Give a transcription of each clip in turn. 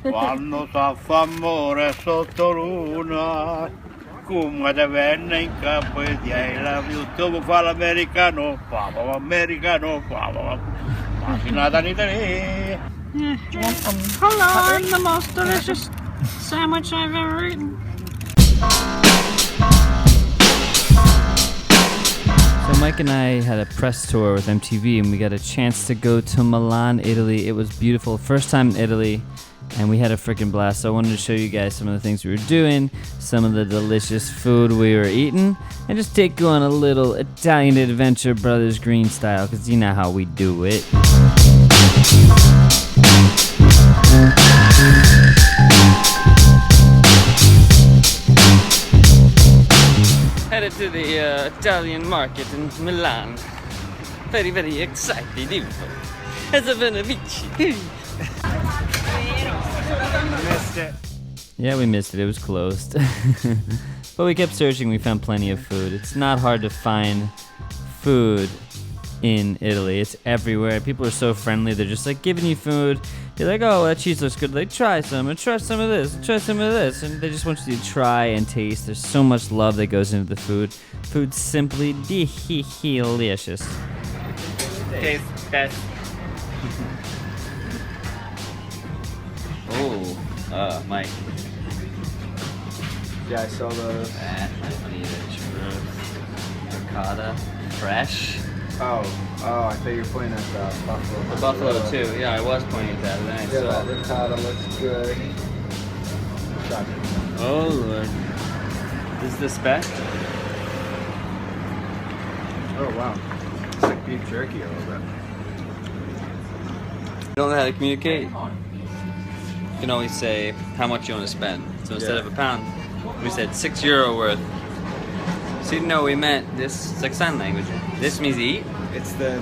Quando fa amore sotto luna, come te venne in capo e di I love you, tu fa l'americano, papa, americano, papa, machinata in Italy. Hello, the most delicious sandwich I've ever eaten. So Mike and I had a press tour with MTV and we got a chance to go to Milan, Italy. It was beautiful. First time in Italy and we had a freaking blast. So I wanted to show you guys some of the things we were doing, some of the delicious food we were eating, and just take you on a little Italian adventure Brothers Green style, because you know how we do it. Headed to the Italian market in Milan. Very, very excited. As a Benevici. Missed it. Yeah, we missed it. It was closed. But we kept searching. We found plenty of food. It's not hard to find food in Italy. It's everywhere. People are so friendly. They're just like giving you food. You're like, oh, that cheese looks good. Like, try some, and try some of this, and try some of this. And they just want you to try and taste. There's so much love that goes into the food. Food's simply delicious. Taste test. Oh, Mike. Yeah, I saw those. That might be the truth. Ricotta, fresh. Oh, I thought you were pointing at the buffalo. The buffalo too. Yeah, I was pointing at that. Then I Yeah, saw. that ricotta looks good. Try it. Oh Lord. This is the spec. Oh wow, it's like beef jerky a little bit. You don't know how to communicate. You can always say how much you want to spend. So instead of £1, we said €6 worth. So you know we meant this. It's like sign language. This means eat. It's the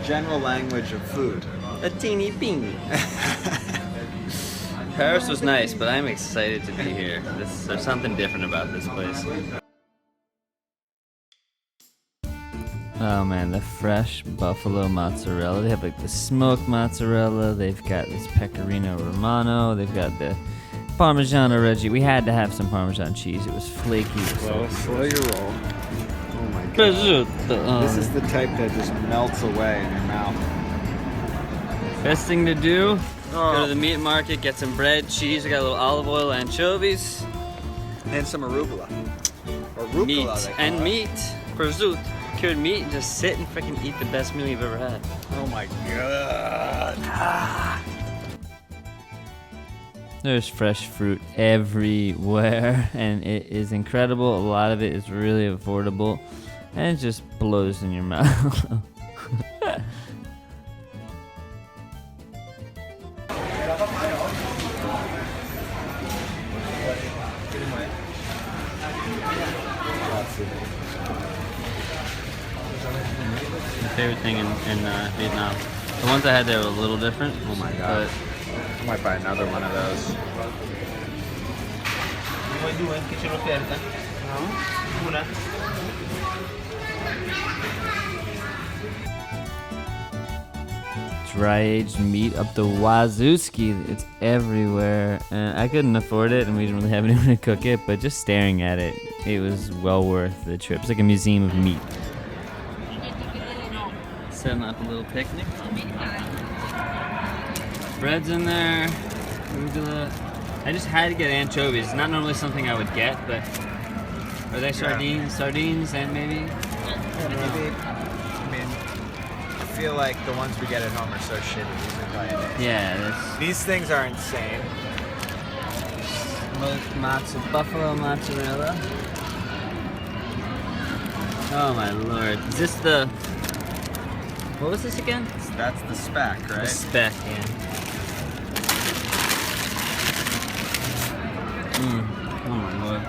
general language of food. A teeny beanie. Paris was nice, but I'm excited to be here. There's something different about this place. Oh man, the fresh buffalo mozzarella. They have like the smoked mozzarella. They've got this pecorino romano. They've got the Parmigiano Reggiano. We had to have some Parmesan cheese. It was flaky. Slow your roll. Oh my god. This is the type that just melts away in your mouth. Best thing to do, go to the meat market, get some bread, cheese. I got a little olive oil, anchovies, And some arugula. Arugula, meat, they call and it. meat, prosciutto, cured meat, and just sit and freaking eat the best meal you've ever had. Oh my god. There's fresh fruit everywhere, and it is incredible. A lot of it is really affordable, and it just blows in your mouth. My favorite thing in Vietnam. The ones I had there were a little different. Oh my god. I might buy another one of those. Dry-aged meat up the wazooski. It's everywhere. I couldn't afford it, and we didn't really have anyone to cook it, but just staring at it, it was well worth the trip. It's like a museum of meat. Setting up a little picnic. Bread's in there. Arugula. I just had to get anchovies. It's not normally something I would get, but are they sardines? Sardines and maybe? Yeah, maybe. I mean, I feel like the ones we get at home are so shitty. These are probably amazing. Yeah, These things are insane. this buffalo mozzarella. Oh my lord. Is this the... What was this again? That's the speck, right? The speck, yeah. Oh my lord.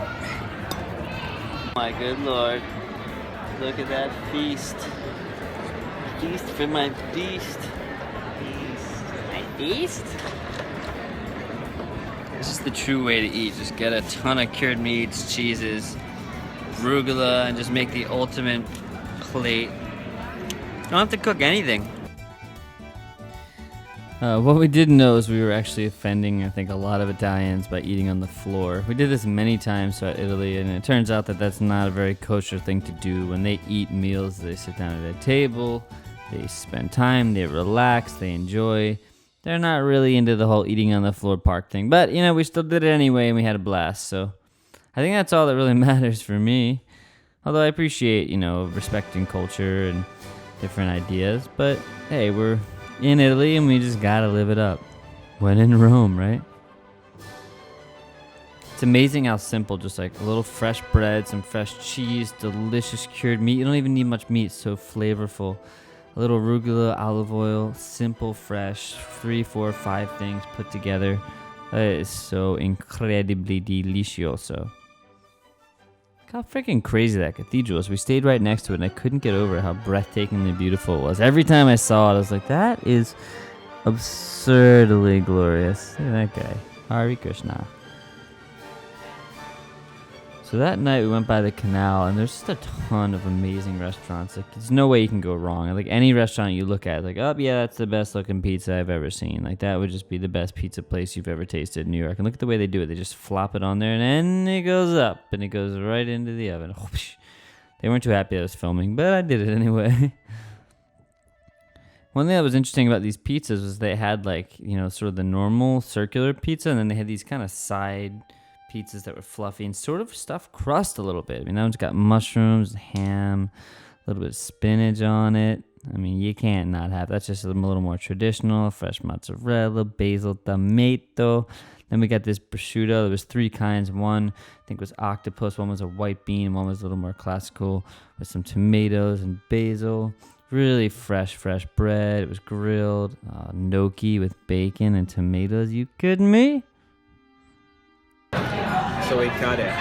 My good lord. Look at that feast. Feast for my beast. My beast? This is the true way to eat. Just get a ton of cured meats, cheeses, arugula, and just make the ultimate plate. You don't have to cook anything. What we didn't know is we were actually offending, I think, a lot of Italians by eating on the floor. We did this many times throughout Italy, and it turns out that that's not a very kosher thing to do. When they eat meals, they sit down at a table, they spend time, they relax, they enjoy. They're not really into the whole eating on the floor park thing. But, you know, we still did it anyway, and we had a blast. So I think that's all that really matters for me. Although I appreciate, you know, respecting culture and different ideas. But, hey, we're in Italy, and we just gotta live it up. When in Rome, right? It's amazing how simple, just like a little fresh bread, some fresh cheese, delicious cured meat. You don't even need much meat, it's so flavorful. A little arugula, olive oil, simple, fresh, 3, 4, 5 things put together. It is so incredibly delicioso. How freaking crazy that cathedral is. We stayed right next to it, and I couldn't get over how breathtakingly beautiful it was. Every time I saw it, I was like, that is absurdly glorious. Look at that guy. Hare Krishna. So that night we went by the canal, and there's just a ton of amazing restaurants. Like, there's no way you can go wrong. Like, any restaurant you look at, like, oh yeah, that's the best looking pizza I've ever seen. Like, that would just be the best pizza place you've ever tasted in New York. And look at the way they do it. They just flop it on there, and then it goes up, and it goes right into the oven. They weren't too happy I was filming, but I did it anyway. One thing that was interesting about these pizzas was they had, like, you know, sort of the normal circular pizza, and then they had these kind of side pizzas that were fluffy and sort of stuffed crust a little bit. I mean, that one's got mushrooms, ham, a little bit of spinach on it. I mean, you can't not have. That's just a little more traditional. Fresh mozzarella, basil, tomato. Then we got this prosciutto. There was 3 kinds. One, I think, was octopus. One was a white bean. One was a little more classical with some tomatoes and basil. Really fresh bread. It was grilled. Gnocchi with bacon and tomatoes. You kidding me? So we cut it.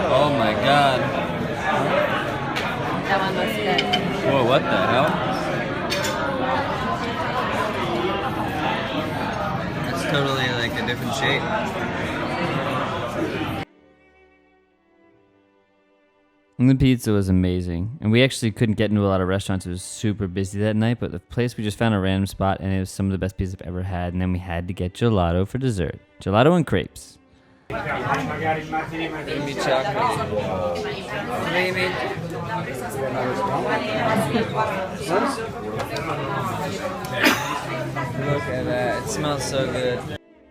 Oh my god. That one looks good. Whoa, what the hell? It's totally like a different shape. And the pizza was amazing. And we actually couldn't get into a lot of restaurants. It was super busy that night. But the place, we just found a random spot, and it was some of the best pizza I've ever had. And then we had to get gelato for dessert. Gelato and crepes. Give me chocolate. Maybe. Look at that. It smells so good.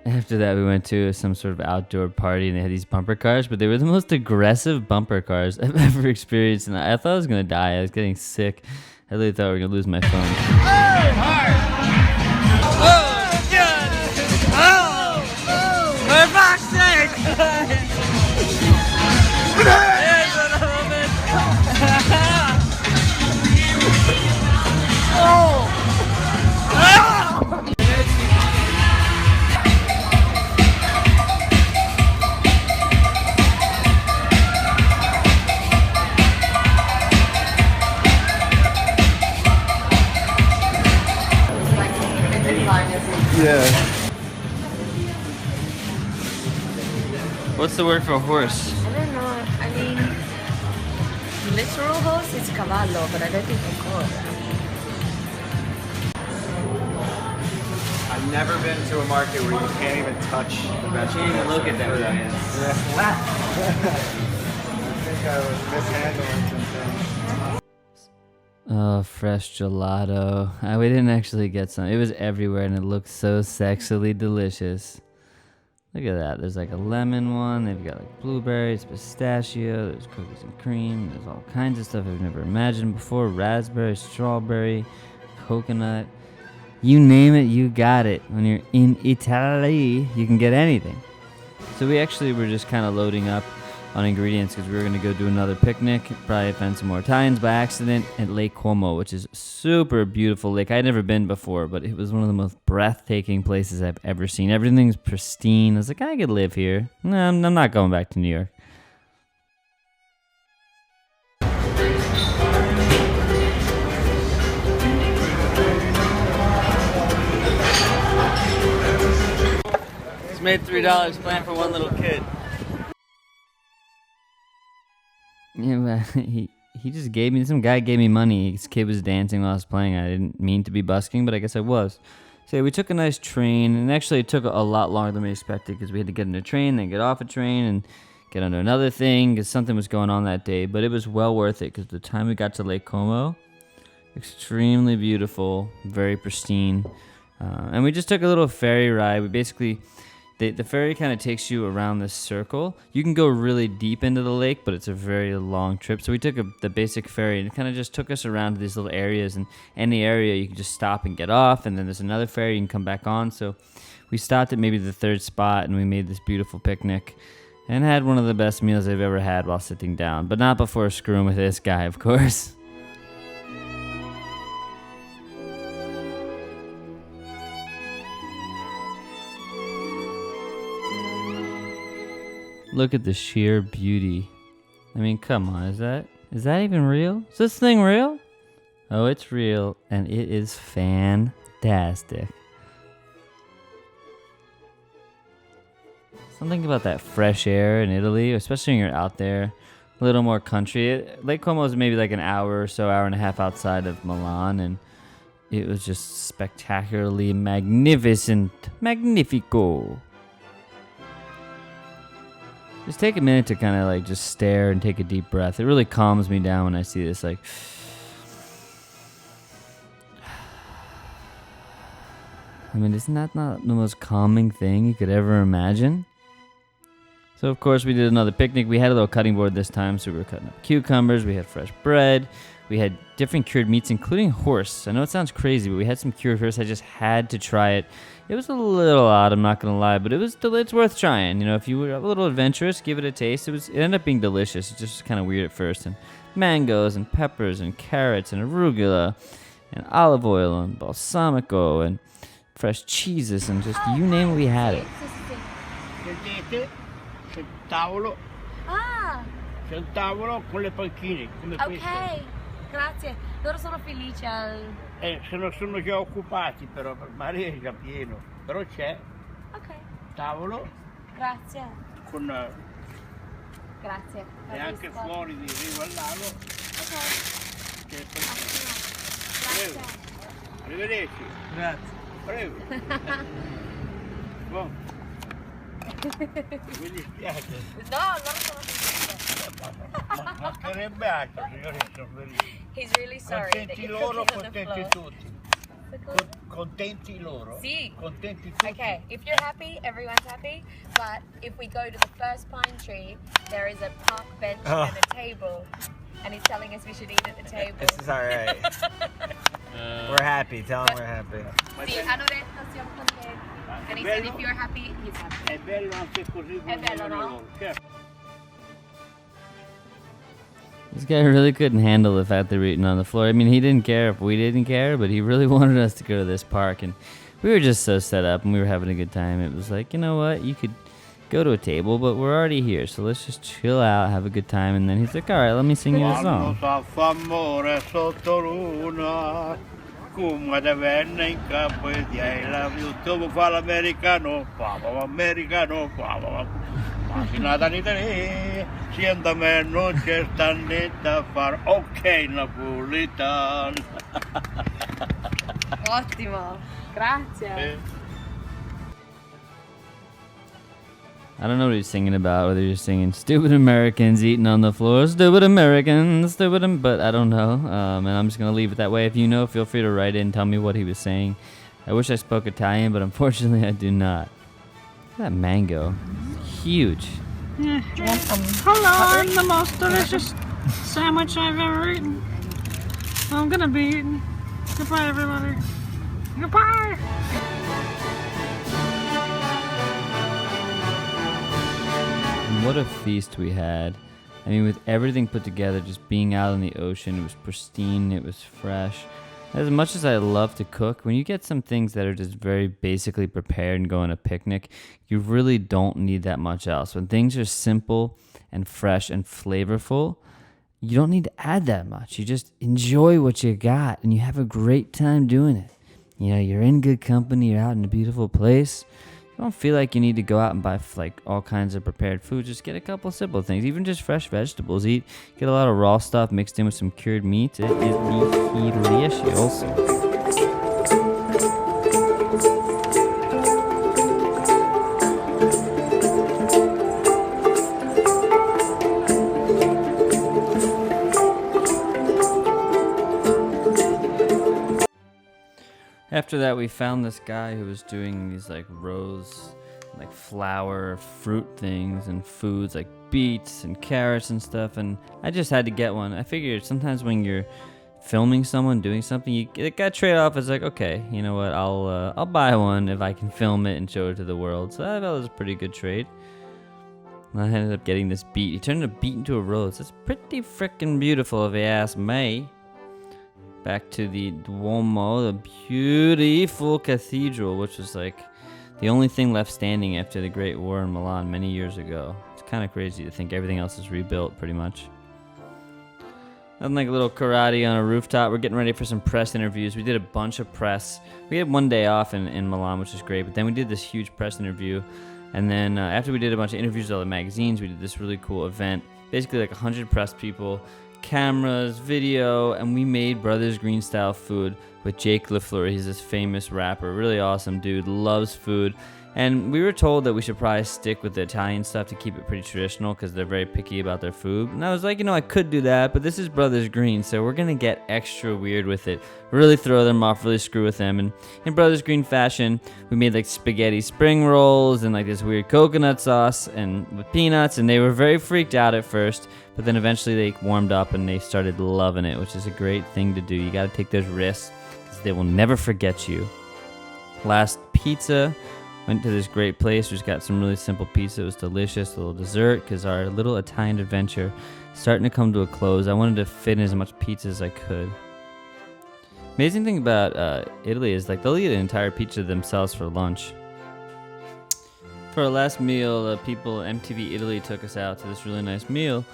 After that, we went to some sort of outdoor party, and they had these bumper cars, but they were the most aggressive bumper cars I've ever experienced. And I thought I was going to die. I was getting sick. I really thought we were going to lose my phone. Oh, hard! Oh, God! Oh! Oh! For fuck's sake! Here's what oh! Yeah. What's the word for horse? I don't know. I mean, literal horse is cavallo, but I don't think they call it that. I've never been to a market where you can't even touch the vegetables. Can't even look at them guys. I think I was mishandling some things. Oh, fresh gelato. We didn't actually get some. It was everywhere, and it looked so sexily delicious. Look at that. There's like a lemon one. They've got like blueberries, pistachio. There's cookies and cream. There's all kinds of stuff I've never imagined before. Raspberry, strawberry, coconut. You name it, you got it. When you're in Italy, you can get anything. So we actually were just kind of loading up on ingredients because we were going to go do another picnic, probably offend some more Italians by accident, at Lake Como, which is a super beautiful lake. I'd never been before, but it was one of the most breathtaking places I've ever seen. Everything's pristine. I was like, I could live here. No, I'm not going back to New York. Just made $3 playing for one little kid. Yeah, but he just gave me, some guy gave me money. His kid was dancing while I was playing. I didn't mean to be busking, but I guess I was. So yeah, we took a nice train, and actually it took a lot longer than we expected because we had to get on a train, then get off a train, and get onto another thing because something was going on that day. But it was well worth it because the time we got to Lake Como, extremely beautiful, very pristine. And we just took a little ferry ride. We basically, the ferry kind of takes you around this circle. You can go really deep into the lake, but it's a very long trip. So we took the basic ferry, and it kind of just took us around to these little areas. And any area, you can just stop and get off, and then there's another ferry you can come back on. So we stopped at maybe the third spot, and we made this beautiful picnic and had one of the best meals I've ever had while sitting down. But not before screwing with this guy, of course. Look at the sheer beauty. I mean, come on, is that even real? Is this thing real? Oh, it's real, and it is fantastic. Something about that fresh air in Italy, especially when you're out there, a little more country. Lake Como is maybe like an hour or so, hour and a half outside of Milan, and it was just spectacularly magnificent. Magnifico. Just take a minute to kind of like just stare and take a deep breath. It really calms me down when I see this. Like, I mean, isn't that not the most calming thing you could ever imagine? So, of course, we did another picnic. We had a little cutting board this time, so we were cutting up cucumbers. We had fresh bread. We had different cured meats, including horse. I know it sounds crazy, but we had some cured horse. I just had to try it. It was a little odd, I'm not going to lie, but it's worth trying. You know, if you were a little adventurous, give it a taste. It ended up being delicious. It's just kind of weird at first. And mangoes and peppers and carrots and arugula and olive oil and balsamico and fresh cheeses and just you name it, we had it. Vedete? C'è il tavolo. Ah, C'è un tavolo con le panchine, come queste. ok, grazie. Loro sono felici Se non sono già occupati però, magari è già pieno. Però c'è Ok, tavolo grazie. con Grazie. e anche fuori di riva al lago. Ok, C'è il grazie. Prego. Arrivederci. Grazie. Prego. Buon. Mi dispiace. No, loro sono felici. Mancherebbe altro, signori, sono felici. He's really sorry that Contenti you're loro, cooking on the contenti floor. tutti. Contenti loro? Sì. Contenti tutti? Okay, if you're happy, everyone's happy. But if we go to the first pine tree, there is a park bench and a table. And he's telling us we should eat at the table. This is all right. We're happy. Tell him we're happy. Sì, hanno detto siamo contenti. And he said if you're happy, he's happy. È bello anche così. È bello, no? loro, certo. This guy really couldn't handle the fact that we were eating on the floor. I mean, he didn't care if we didn't care, but he really wanted us to go to this park. And we were just so set up and we were having a good time. It was like, you know what? You could go to a table, but we're already here. So let's just chill out, have a good time. And then he's like, all right, let me sing you a Quando song. sa fa amore sotto luna, come da venne in capo e di I love you. Dopo fa l'americano, americano, Machinata in Italia, siendo a me non c'è sta niente a fare, ok Napolitan. Ottimo, grazie. I don't know what he's singing about, whether he's singing stupid Americans eating on the floor, stupid Americans, but I don't know. And I'm just going to leave it that way. If you know, feel free to write in and tell me what he was saying. I wish I spoke Italian, but unfortunately I do not. Look at that mango. Huge. Hello, I'm the most delicious sandwich I've ever eaten. I'm gonna be eating. Goodbye, everybody. Goodbye. And what a feast we had. I mean, with everything put together, just being out in the ocean, it was pristine, it was fresh. As much as I love to cook, when you get some things that are just very basically prepared and go on a picnic, you really don't need that much else. When things are simple and fresh and flavorful, you don't need to add that much. You just enjoy what you got and you have a great time doing it. You know, you're in good company, you're out in a beautiful place. don't feel like you need to go out and buy like all kinds of prepared food. Just get a couple simple things, even just fresh vegetables. Get a lot of raw stuff mixed in with some cured meats. It is delicious. After that, we found this guy who was doing these like rose, like flower fruit things and foods like beets and carrots and stuff, and I just had to get one. I figured sometimes when you're filming someone doing something, it got trade off as like, okay, you know what, I'll buy one if I can film it and show it to the world. So that was a pretty good trade. I ended up getting this beet. He turned a beet into a rose. It's pretty freaking beautiful if you ask me. Back to the Duomo, the beautiful cathedral, which was like the only thing left standing after the Great War in Milan many years ago. It's kind of crazy to think everything else is rebuilt pretty much. Nothing like a little karate on a rooftop. We're getting ready for some press interviews. We did a bunch of press. We had one day off in Milan, which was great, but then we did this huge press interview. And then after we did a bunch of interviews with all the magazines, we did this really cool event. Basically like 100 press people, cameras, video, and we made Brothers Green style food with Jake LaFleur. He's this famous rapper, really awesome dude, loves food. And we were told that we should probably stick with the Italian stuff to keep it pretty traditional because they're very picky about their food. And I was like, I could do that, but this is Brothers Green, so we're going to get extra weird with it. Really throw them off, really screw with them. And in Brothers Green fashion, we made like spaghetti spring rolls and like this weird coconut sauce and with peanuts, and they were very freaked out at first, but then eventually they warmed up and they started loving it, which is a great thing to do. You got to take those risks because they will never forget you. Last pizza. Went to this great place. We just got some really simple pizza. It was delicious. A little dessert because our little Italian adventure starting to come to a close. I wanted to fit in as much pizza as I could. Amazing thing about Italy is like they'll eat an entire pizza themselves for lunch. For our last meal, MTV Italy took us out to this really nice meal.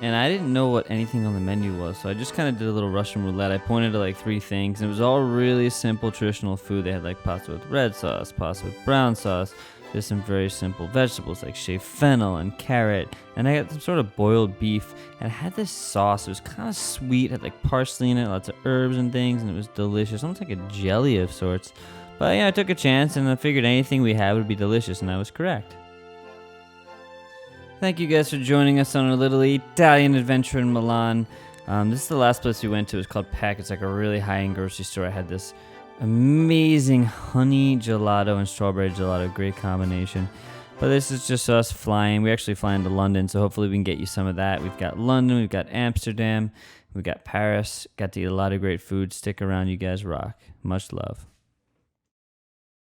And I didn't know what anything on the menu was, so I just kind of did a little Russian roulette. I pointed to like 3 things, and it was all really simple traditional food. They had like pasta with red sauce, pasta with brown sauce. There's some very simple vegetables like shaved fennel and carrot, and I got some sort of boiled beef, and it had this sauce. It was kind of sweet, had like parsley in it, lots of herbs and things, and it was delicious, almost like a jelly of sorts. But yeah, I took a chance, and I figured anything we had would be delicious, and I was correct. Thank you guys for joining us on our little Italian adventure in Milan. This is the last place we went to. It's called Pack. It's like a really high-end grocery store. I had this amazing honey gelato and strawberry gelato. Great combination. But this is just us flying. We actually fly into London, so hopefully we can get you some of that. We've got London. We've got Amsterdam. We've got Paris. Got to eat a lot of great food. Stick around. You guys rock. Much love.